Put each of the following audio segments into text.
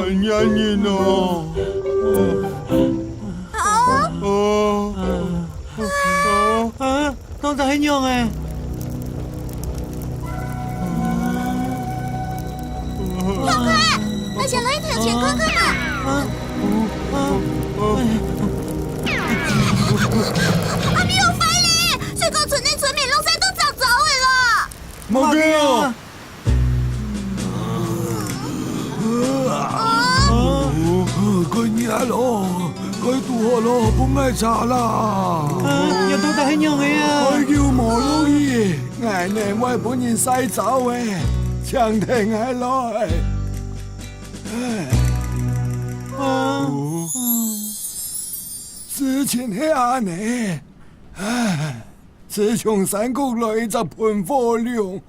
人呢？當仔樣誒。快，我想來一條錢看看嘛。阿咪有快咧！水果村的村民攏晒都走走的啦。冇嘅啊！佢嘢咯，佢肚餓咯，唔愛茶啦。又當仔樣誒啊！佢叫毛老二，捱年為本人洗澡誒，長亭係來。事情係咁呢，自從山谷來就噴火龍，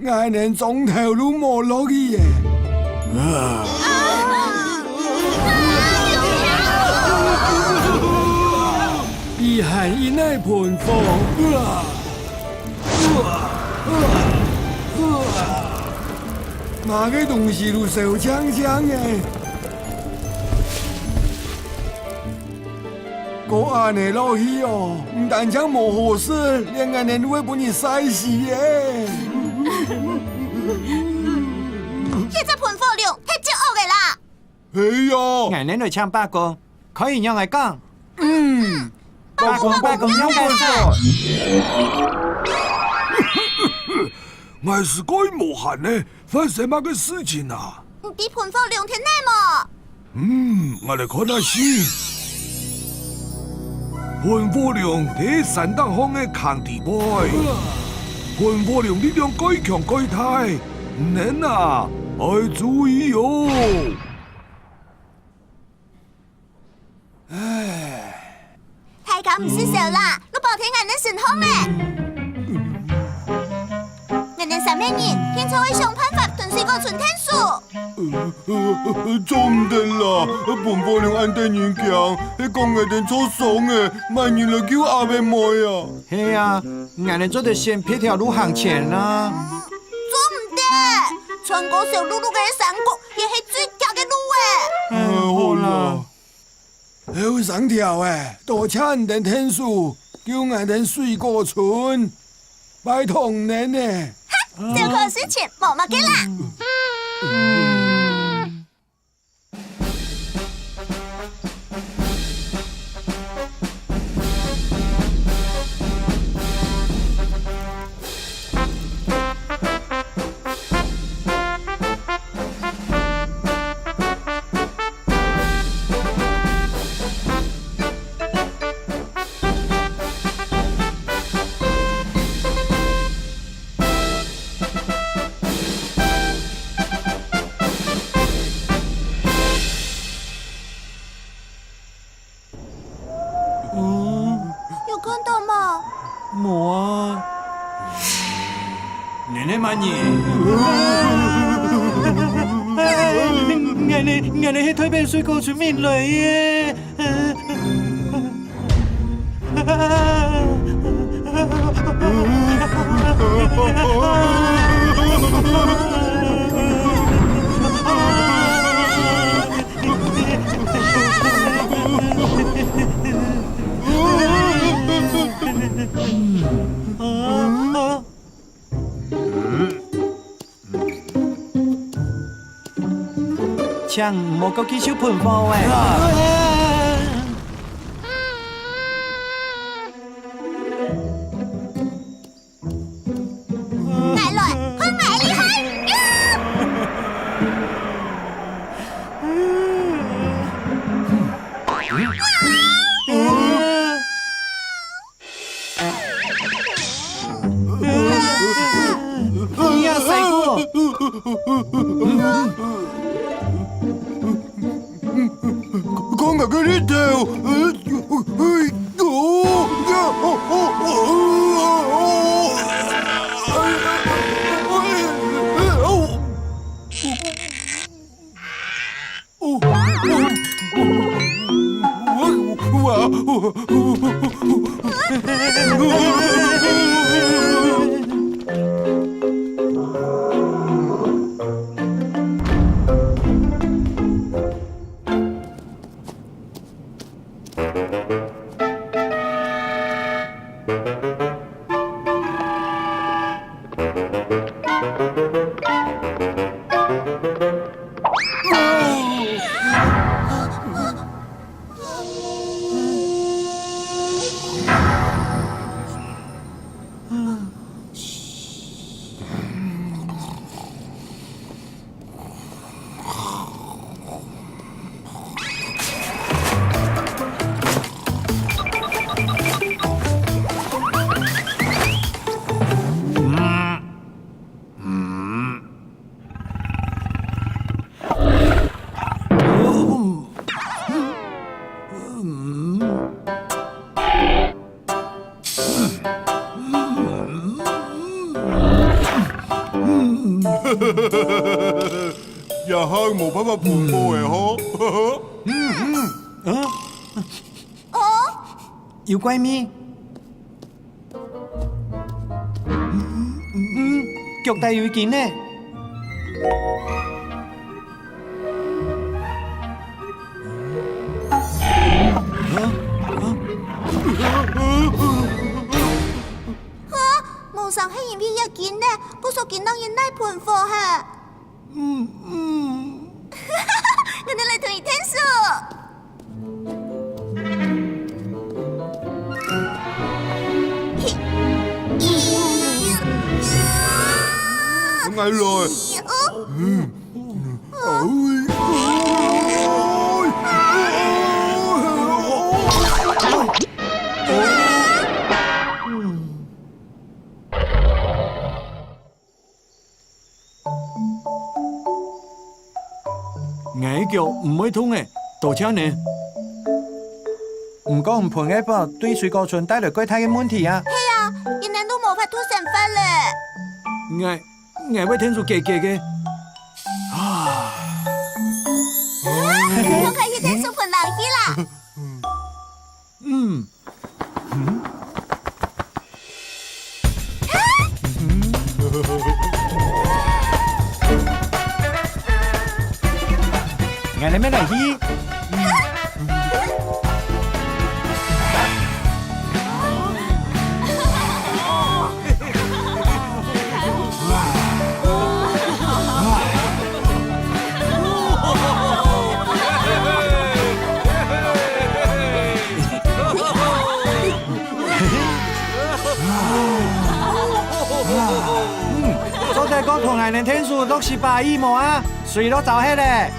捱年總頭都冇落去嘅。而係因為噴火，哪個東西都手槍槍嘅。個阿你落去哦，唔但將冇好事，連阿你都會把你曬死嘅。現在噴火龍係招惡嘅啦。係啊，捱年嚟唱八公，可以讓嚟講。八公有功夫。我是該無限呢，發生乜嘅事情啊？比噴火龍天內麼？我哋看下先。噴火龍喺山頂方嘅扛地位，噴火龍力量改強改大，您啊要注意哦。太監唔是小啦，我保聽俺的神風咧。俺哋三面人天朝會想辦法吞水果村天數。做唔得啦，噴火龍按定人強，你講我哋做爽嘅，萬人嚟叫阿妹妹啊。係啊，捱年做得先撇條路行前啦。做唔得，穿過小路嘅山谷，亦係最佳嘅路誒。好啦。有上條多請人天數，叫俺哋水果村，拜託您呢。這個事情冇乜嘅啦。有看到嗎？冇啊。年年萬年。捱年係推病水果村面嚟嘅。槍唔好夠幾少噴火誒！來來，好買厲害！呀，細哥！講下佢呢條，冇辦法盤波嘅嗬。有閨蜜。腳底有件呢。網上黑影片一件呢，嗰數件當然係盤貨嚇。我哋嚟同你聽數。咁矮來。矮腳唔會痛嘅，道歉呢？唔講唔盤嘅噃，對水果船帶來巨大嘅問題啊！係啊，現在都冇法吐成法咧。矮會聽數嘅嘅。我可以聽數盤冷氣啦。矮你咩嚟去？做大哥同矮人聽數都是百億毛啊，水都走起咧。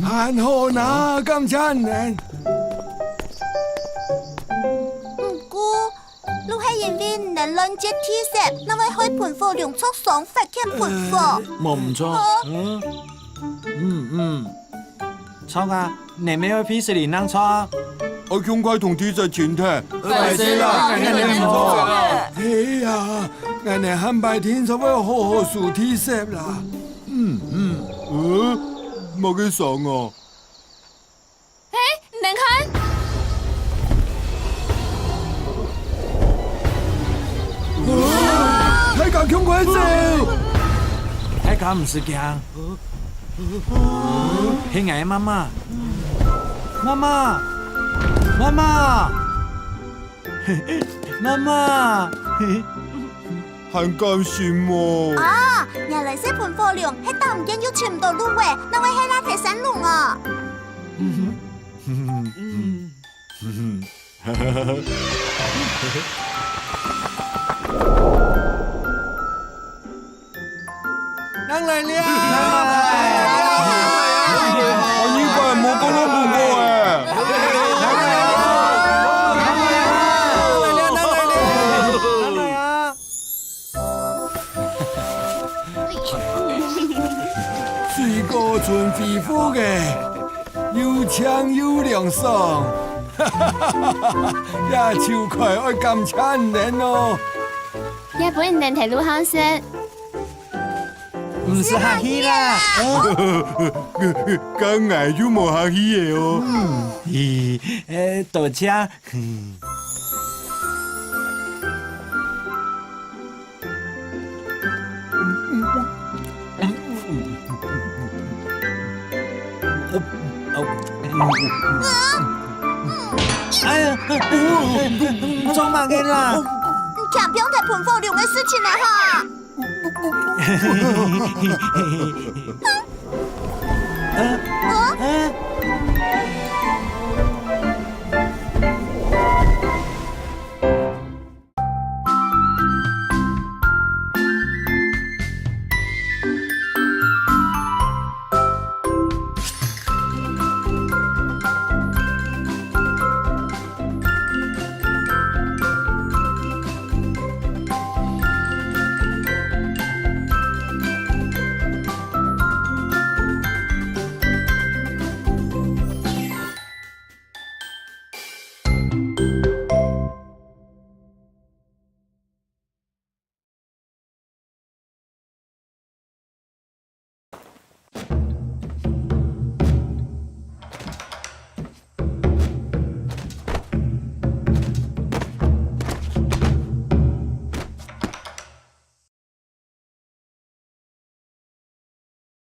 還好那咁親人。唔過，你黑影片能亂接 T 恤，那位開盤貨量速爽發嘅盤貨。冇唔錯。錯啊！你沒有屁事你能錯？我用快同 T 恤前踢。快死啦！你唔錯。哎呀，我哋很白天就會好好數 T 恤啦。冇幾爽啊！你看，睇個強鬼笑，睇個唔是強，係矮媽媽，媽媽，媽媽，媽媽，很感謝喎。啊，原來這盤貨量係當唔見要全部入圍，那位係拉提山龍啊！能來了，我呢個係冇講到半個誒。水果純皮膚嘅，又香又涼爽，也超快愛咁親人咯。日本人睇路好食，唔是客氣啦。咁矮就冇客氣嘅哦。道歉。哎呀，做乜嘅啦？強表係盤貨量嘅事情嚟嚇。啊